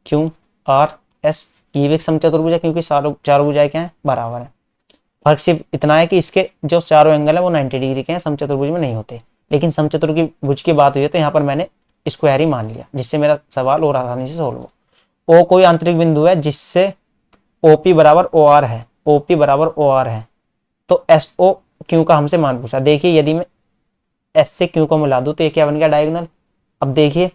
क्यू आर एस ये भी एक समचतुर्भुज है, क्योंकि चारों भुजाएं क्या है बराबर है। फर्क सिर्फ इतना है कि इसके जो चारों एंगल है वो 90 डिग्री के हैं, समचतुर्भुज में नहीं होते। लेकिन समचतुर्भुज की बात हुई है तो यहाँ पर मैंने स्क्वायर ही मान लिया, जिससे मेरा सवाल और आसानी से सोल्व हो। ओ कोई आंतरिक बिंदु है जिससे ओपी बराबर ओ आर है, ओपी बराबर ओ आर है, तो एस ओ क्यू का हमसे मान पूछा। देखिए यदि मैं एस से क्यू को मिला दूं तो ये क्या बन गया डायगोनल। अब देखिए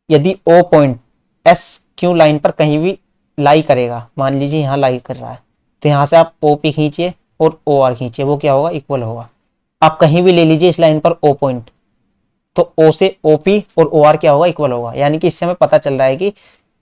यदि O point S Q line पर कहीं भी लाई करेगा, मान लीजिए यहाँ लाई कर रहा है, तो यहाँ से आप ओ पी खींचिए और ओ आर खींचिए, वो क्या होगा इक्वल होगा। आप कहीं भी ले लीजिए इस लाइन पर ओ पॉइंट, तो ओ से ओ पी और ओ आर क्या होगा इक्वल होगा। यानी कि इससे हमें पता चल रहा है कि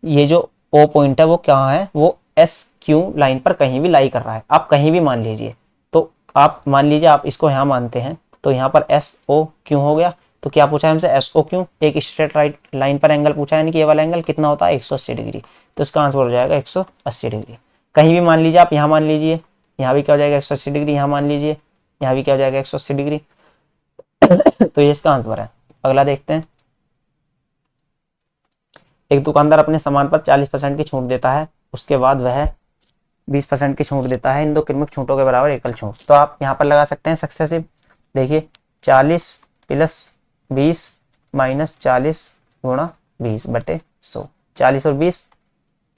ये जो ओ पॉइंट है वो क्या है, वो एस क्यू लाइन पर कहीं भी लाई कर रहा है। आप कहीं भी मान लीजिए, तो आप मान लीजिए आप इसको यहाँ मानते हैं, तो यहाँ पर एस ओ क्यू हो गया, तो क्या पूछा है हमसे, एस ओ क्यू, एक स्ट्रेट राइट लाइन पर एंगल पूछा है, यानी कि ये वाला एंगल कितना होता है 180 डिग्री, तो इसका आंसर हो जाएगा 180 डिग्री। कहीं भी मान लीजिए आप, यहाँ मान लीजिए, यहाँ भी क्या हो जाएगा 180 डिग्री, यहाँ मान लीजिए, यहाँ भी क्या हो जाएगा 180 डिग्री। तो ये इसका आंसर है। अगला देखते हैं, एक दुकानदार अपने सामान पर 40% की छूट देता है, उसके बाद वह 20% की छूट देता है, इन दो क्रमिक छूटों के बराबर एकल छूट। तो आप यहाँ पर लगा सकते हैं सक्सेसिव। देखिए 40 प्लस 20 माइनस 40 गुणा 20 बटे 100, 40 और 20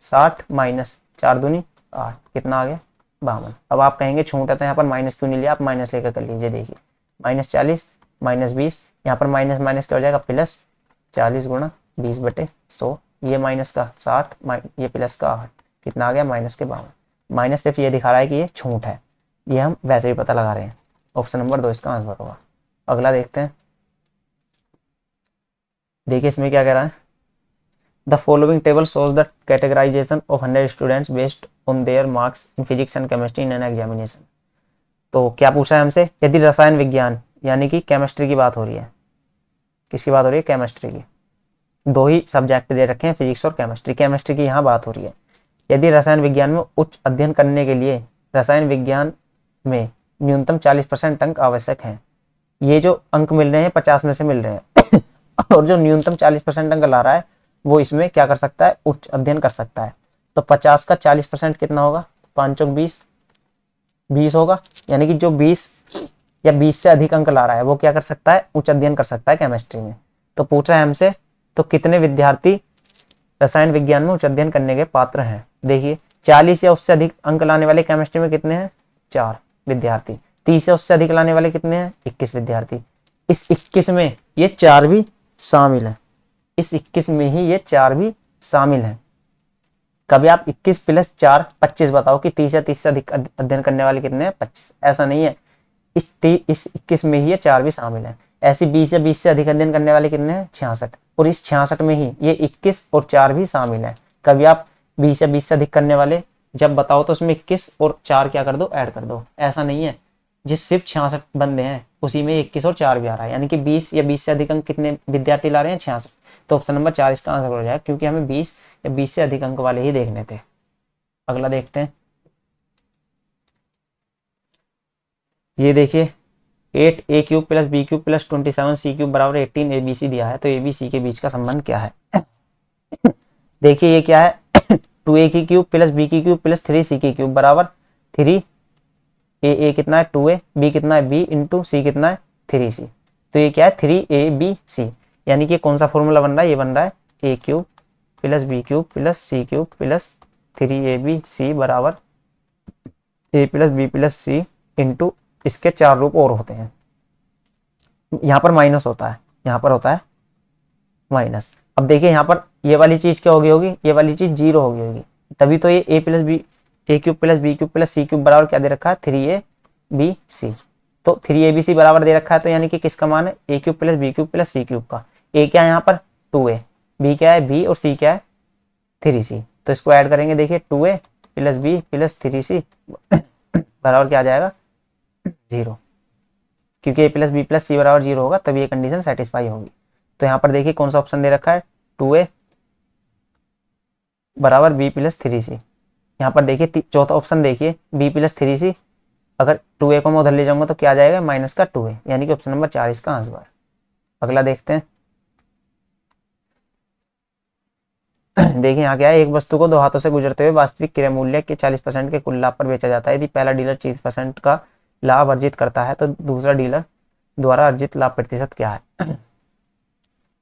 60 माइनस 4 दूनी 8, कितना आ गया 52। अब आप कहेंगे छूट है तो यहाँ पर माइनस क्यों नहीं लिया, आप माइनस लेकर कर लीजिए। देखिए -40 माइनस 20, यहाँ पर माइनस माइनस क्या हो जाएगा प्लस, 40 गुणा 20 बटे 100, ये माइनस का 60, ये प्लस का 8, कितना आ गया माइनस के 52। माइनस सिर्फ ये दिखा रहा है कि ये छूट है, ये हम वैसे ही पता लगा रहे हैं। ऑप्शन नंबर 2 इसका आंसर होगा। अगला देखते हैं, देखिए इसमें क्या कह रहा है, the following table shows the categorization of 100 students based on their marks in physics and chemistry in an examination. तो क्या पूछा है हमसे, यदि रसायन विज्ञान यानी कि केमिस्ट्री की बात हो रही है, किसकी बात हो रही है, केमिस्ट्री की, दो ही सब्जेक्ट दे रखे हैं फिजिक्स और केमिस्ट्री, केमिस्ट्री की यहाँ बात हो रही है। यदि रसायन विज्ञान में उच्च अध्ययन करने के लिए रसायन विज्ञान में न्यूनतम 40% अंक आवश्यक हैं, ये जो अंक मिल रहे हैं 50 में से मिल रहे हैं और जो न्यूनतम 40% अंक ला रहा है वो इसमें क्या कर सकता है, उच्च अध्ययन कर सकता है। तो 50 का 40% कितना होगा, 5 चौक 20, 20 होगा, यानी कि जो 20 या 20 से अधिक अंक ला रहा है वो क्या कर सकता है, उच्च अध्ययन कर सकता है केमिस्ट्री में। तो पूछा है हमसे, तो कितने विद्यार्थी रसायन विज्ञान में उच्च अध्ययन करने के पात्र हैं। देखिए 40 या उससे अधिक अंक लाने वाले केमिस्ट्री में कितने हैं, 4 विद्यार्थी। 30 या उससे अधिक लाने वाले कितने हैं, 21 विद्यार्थी। इस 21 में ये 4 भी शामिल है, इस 21 में ही ये 4 भी शामिल हैं। कभी आप 21 प्लस 4 25 बताओ कि 30 या 30 से अधिक अध्ययन करने वाले कितने हैं, 25। ऐसा नहीं है, इस 21 में ही ये 4 भी शामिल हैं। ऐसे 20 या 20 से अधिक अध्ययन करने वाले कितने हैं, 66, और इस 66 में ही ये 21 और 4 भी शामिल हैं। कभी आप 20 या 20 से अधिक करने वाले जब बताओ तो उसमें 21 और 4 क्या कर दो, ऐड कर दो। ऐसा नहीं है, जिस सिर्फ 66 बंदे हैं उसी में 21 और 4 भी आ रहा है, यानी कि 20 या 20 से अधिक अंक कितने विद्यार्थी ला रहे हैं, 66। तो ऑप्शन नंबर 4 इसका आंसर हो जाएगा, क्योंकि हमें 20 या 20 से अधिक अंक वाले ही देखने थे। अगला देखते हैं, ये देखिए 8a cube plus B cube plus 27c cube बराबर 18 abc दिया है, तो abc के बीच का संबंध क्या है। देखिए ये क्या है, 2a की क्यूब प्लस बी की क्यूब प्लस 3c की क्यूब बराबर 3a कितना है 2a, b कितना है b इंटू सी कितना है 3c। तो ये क्या है 3abc, यानी कि कौन सा फॉर्मूला बन रहा है, ये बन रहा है a cube plus B cube plus c cube plus 3abc बराबर a plus B plus c into इसके 4 रूप और होते हैं। यहाँ पर माइनस होता है, यहाँ पर होता है माइनस। अब देखिए यहाँ पर ये वाली चीज क्या होगी, ये वाली चीज 0 होगी, तभी तो ये a plus B A cube plus B cube plus C cube बराबर क्या दे रखा है 3abc। तो 3abc बराबर दे रखा है, तो यानी कि किसका मान है, a cube plus B cube plus C cube का। a क्या है यहाँ पर 2a, b क्या है b और c क्या है 3c। तो इसको ऐड करेंगे, देखिए 2a plus B plus 3c बराबर क्या आ जाएगा 0, क्योंकि a प्लस बी प्लस सी बराबर 0 होगा तभी ये कंडीशन सेटिस्फाई होगी। तो यहाँ पर देखिए कौन सा ऑप्शन दे रखा है 2a बराबर b प्लस 3c। यहाँ पर देखिए चौथा ऑप्शन देखिए b प्लस 3c, अगर 2a को मैं उधर ले जाऊंगा तो क्या आ जाएगा माइनस का 2a, यानी कि ऑप्शन नंबर 4 इसका आंसर है। अगला देखते हैं, देखिए यहाँ क्या है, एक वस्तु को 2 हाथों से गुजरते हुए वास्तविक क्रय मूल्य के 40% के कुल लाभ पर बेचा जाता है। यदि पहला डीलर 30% का लाभ अर्जित करता है तो दूसरा डीलर द्वारा अर्जित लाभ प्रतिशत क्या है।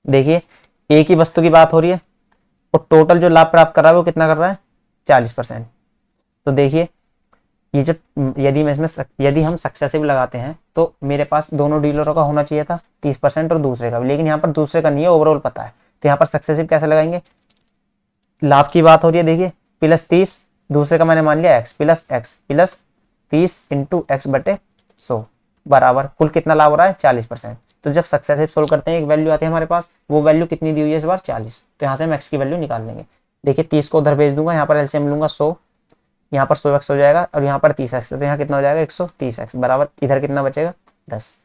देखिए एक ही वस्तु की बात हो रही है और टोटल जो लाभ प्राप्त कर रहा है वो कितना कर रहा है 40%। तो देखिए ये जब यदि हम सक्सेसिव लगाते हैं तो मेरे पास दोनों डीलरों का होना चाहिए था 30% और दूसरे का भी, लेकिन यहाँ पर दूसरे का नहीं है, ओवरऑल पता है। तो यहाँ पर सक्सेसिव कैसे लगाएंगे, लाभ की बात हो रही है, देखिए प्लस 30, दूसरे का मैंने मान लिया x प्लस 30 इंटू एक्स बटे 100 बराबर कुल कितना लाभ हो रहा है 40%। तो जब सक्सेसिव सोल्व करते हैं एक वैल्यू आती है हमारे पास, वो वैल्यू कितनी दी हुई है इस बार 40, तो यहाँ से हम x की वैल्यू निकाल लेंगे। देखिए 30 को उधर भेज दूंगा, यहाँ पर एलसीएम लूंगा 100, यहाँ पर 100x हो जाएगा और यहाँ पर 30x, तो यहाँ कितना हो जाएगा 130x बराबर इधर कितना बचेगा 10।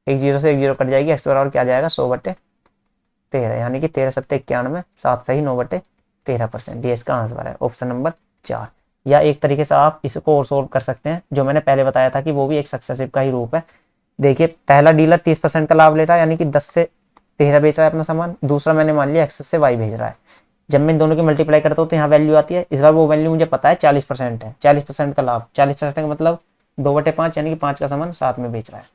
एक जीरो से एक जीरो कट जाएगी, एक्स बराबर क्या आ जाएगा 100/13, यानी कि 13 सत्ते 91, 7 सही 9/13%। ये इसका आंसर है ऑप्शन नंबर 4। या एक तरीके से आप इसको और सोल्व कर सकते हैं, जो मैंने पहले बताया था कि वो भी एक सक्सेसिव का ही रूप है। देखिए पहला डीलर 30% का लाभ ले रहा है, यानी कि 10 से 13 बेच रहा है अपना सामान। दूसरा मैंने मान लिया एक्स से वाई भेज रहा है। जब मैं इन दोनों की मल्टीप्लाई करता हूँ तो यहाँ वैल्यू आती है। इस बार वो वैल्यू मुझे पता है 40% है, 40% का लाभ, 40% का मतलब 2/5, यानी कि 5 का सामान साथ में बेच रहा है।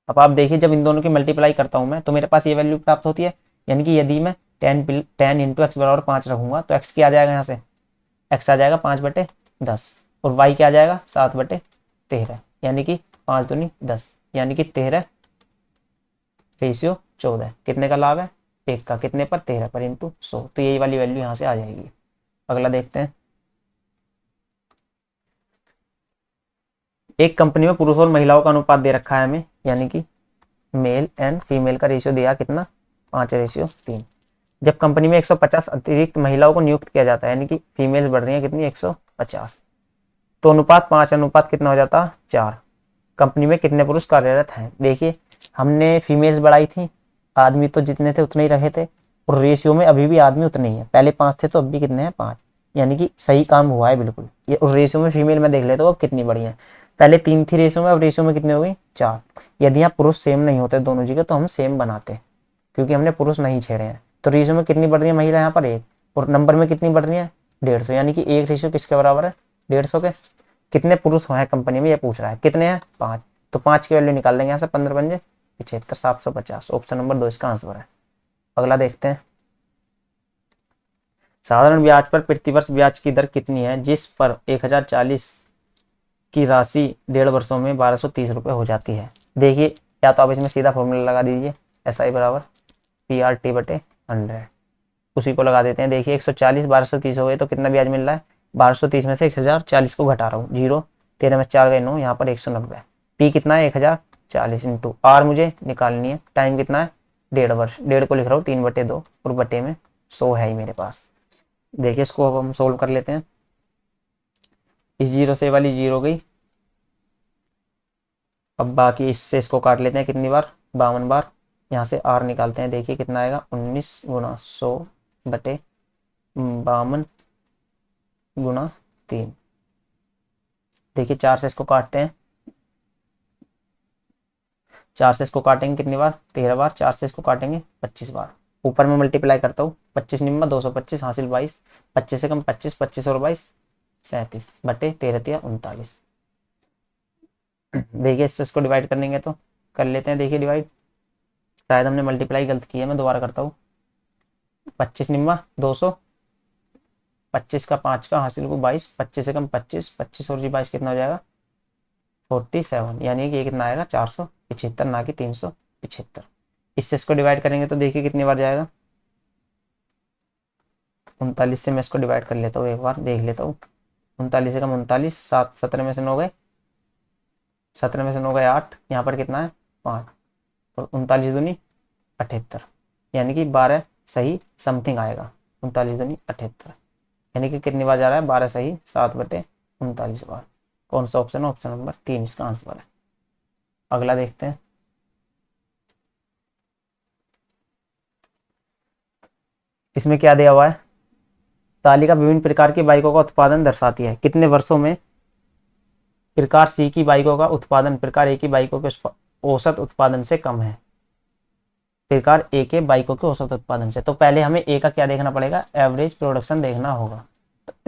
अब आप देखिए जब इन दोनों की मल्टीप्लाई करता हूँ मैं तो मेरे पास ये वैल्यू प्राप्त होती है, यानी कि यदि मैं 10 इंटू एक्स बराबर 5 रखूंगा तो एक्स क्या आ जाएगा, यहाँ से एक्स आ जाएगा 5/10 और वाई क्या आ जाएगा 7/13, यानी कि 5 दूनी 10, यानी कि 13/14। कितने का लाभ है, एक का, कितने पर 13 पर इंटू 100। तो यही वाली वैल्यू यहाँ से आ जाएगी। अगला देखते हैं। एक कंपनी में पुरुष और महिलाओं का अनुपात दे रखा है हमें, यानी कि मेल एंड फीमेल का रेशियो दिया कितना 5/3। जब कंपनी में 150 अतिरिक्त महिलाओं को नियुक्त किया जाता है, यानी कि फीमेल्स बढ़ रही हैं कितनी 150, तो अनुपात 5 अनुपात कितना हो जाता 4। कंपनी में कितने पुरुष कार्यरत हैं। देखिए हमने फीमेल्स बढ़ाई थी, आदमी तो जितने थे उतने ही रखे थे, और रेशियो में अभी भी आदमी उतने ही है। पहले 5 थे तो अब भी कितने हैं 5, यानी कि सही काम हुआ है बिल्कुल ये। और रेशियो में फीमेल में देख लेते हो अब कितनी बढ़ी है, पहले 3 थी रेशियो में, अब रेशियो में कितने हो गई 4। यदि यहाँ पुरुष सेम नहीं होते दोनों जगह तो हम सेम बनाते, क्योंकि हमने पुरुष नहीं छेड़े हैं। तो रेशियो में कितनी बढ़ रही है महिला यहाँ पर 1, और नंबर में कितनी बढ़ रही है 150, यानी कि एक रेशियो किसके बराबर है 150 के। कितने पुरुष हैं कंपनी में ये पूछ रहा है, कितने हैं 5, तो 5 की वैल्यू निकाल देंगे यहाँ से, 15×5 = 75, 750। ऑप्शन नंबर 2 इसका आंसर है। अगला देखते हैं। साधारण ब्याज पर प्रतिवर्ष ब्याज की दर कितनी है जिस पर 1040 की राशि 1.5 वर्षों में 1230 रुपये हो जाती है। देखिए या तो आप इसमें सीधा फॉर्मूला लगा दीजिए, SI बराबर PRT/100, उसी को लगा देते हैं। देखिए 140 1230 हो गए तो कितना ब्याज मिल रहा है, 1230 में से 1040 को घटा रहा हूँ, 0, 13 में 4 गए 9, यहाँ पर 190। पी कितना है 1040 इंटू आर मुझे निकालनी है, टाइम कितना है 1.5 वर्ष, 1.5 को लिख रहा हूँ 3/2 और बटे में 100 है ही मेरे पास। देखिए इसको अब हम सोल्व कर लेते हैं। इस जीरो से वाली जीरो गई, अब बाकी इससे इसको काट लेते हैं कितनी बार 52 बार। यहाँ से आर निकालते हैं, देखिए कितना आएगा 19 × 100/52 × 3। देखिए 4 से इसको काटते हैं, 4 से इसको काटेंगे कितनी बार 13 बार, 4 से इसको काटेंगे 25 बार। ऊपर में मल्टीप्लाई करता हूँ, 25 निम्मा 225 हासिल 22, 25 से कम 25, 25 और 22 37/13 × 39। देखिए इससे इसको डिवाइड करेंगे तो कर लेते हैं, देखिए डिवाइड, शायद हमने मल्टीप्लाई गलत की है, मैं दोबारा करता हूँ। 25 निम्मा 200, 25 का 5 का हासिल को 22, 25 से कम 25, 25 और 22 कितना हो जाएगा 47, यानी कि ये कितना आएगा 475, ना कि 375। इससे इसको डिवाइड करेंगे तो देखिए कितनी बार जाएगा 39 से मैं इसको डिवाइड कर लेता हूँ, एक बार देख लेता हूँ। 39 से कम 39, 7 17 में से 9 गए, 17 में से 9 गए 8, यहाँ पर कितना है 5, और 39 दूनी 78, यानी कि 12 सही समथिंग आएगा, 39 दूनी 78, यानी कि कितनी बार जा रहा है 12 सही 7/39 बार। कौन सा ऑप्शन है, ऑप्शन नंबर 3 इसका आंसर है। अगला देखते हैं। इसमें क्या दिया हुआ है, तालिका विभिन्न प्रकार की बाइकों का उत्पादन दर्शाती है, कितने वर्षों में प्रकार सी की बाइकों का उत्पादन प्रकार ए की बाइकों के औसत उत्पादन से कम है, प्रकार ए के बाइकों के औसत उत्पादन से। तो पहले हमें ए का क्या देखना पड़ेगा, एवरेज प्रोडक्शन देखना होगा।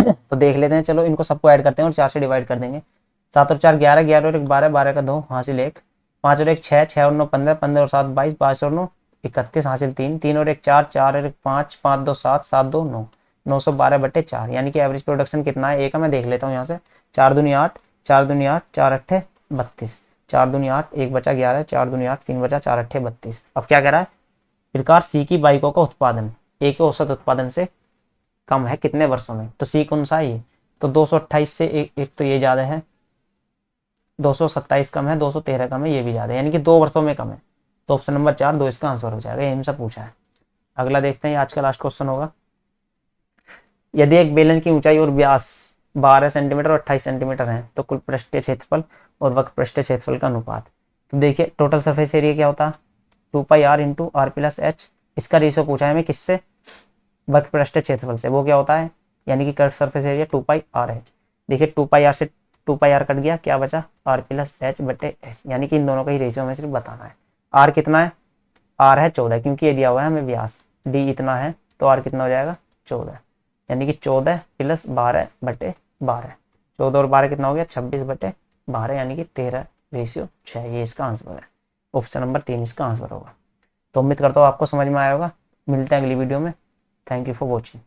तो देख लेते हैं, चलो इनको सबको ऐड करते हैं और 4 से डिवाइड कर देंगे। 7 और 4 11, 11 और 1 12, 12 का 2 हासिल 1, 5 और 1 6, 6 और 9 15, 15 और 7 22, 22 और 9 31 हासिल 3, 3 और 1 4, 4 और 1 5, 5 2 7, 7 2 9, 912/4, यानी कि एवरेज प्रोडक्शन कितना है ए का, मैं देख लेता हूँ यहाँ से। 4 दूनी 8, 4 दूनी 8, 4 अट्ठे 32, 4 दूनी 8, 1 बचा 11, 4 दूनी 8, 3 बचा 4 अट्ठे 32। अब क्या कह रहा है, प्रकार सी की बाइकों का उत्पादन ए के औसत उत्पादन से कम है कितने वर्षों में। तो सी कौन सा है ये, तो 228 से एक तो ये ज़्यादा है, 227 कम है, 213 कम है, ये भी ज़्यादा है, यानी कि 2 वर्षों में कम है। तो ऑप्शन नंबर 4 2 इसका आंसर हो जाएगा, एम से पूछा है। अगला देखते हैं, आज का लास्ट क्वेश्चन होगा। यदि एक बेलन की ऊंचाई और व्यास 12 सेंटीमीटर और 28 सेंटीमीटर है तो कुल पृष्ठीय क्षेत्रफल और वक्र पृष्ठीय क्षेत्रफल का अनुपात। तो देखिए टोटल सरफेस एरिया क्या होता है 2πr into R plus H. इसका रेशियो पूछा है हमें किससे, वक्र पृष्ठ क्षेत्रफल से, वो क्या होता है यानी कि कर्व सरफेस एरिया 2πr/h। देखिए 2πr से 2πr कट गया, क्या बचा r प्लस एच बटे एच, यानी कि इन दोनों का ही रेशियो हमें सिर्फ बताना है। r कितना है, r है 14, क्योंकि ये दिया हुआ है हमें व्यास d इतना है, तो r कितना हो जाएगा 14, यानी कि 14 प्लस 12 बटे 12, 14 और 12 कितना हो गया 26 बटे 12, यानी कि 13/6। ये इसका आंसर है, ऑप्शन नंबर 3 इसका आंसर होगा। तो उम्मीद करता हूँ आपको समझ में आया होगा। मिलते हैं अगली वीडियो में। Thank you for watching.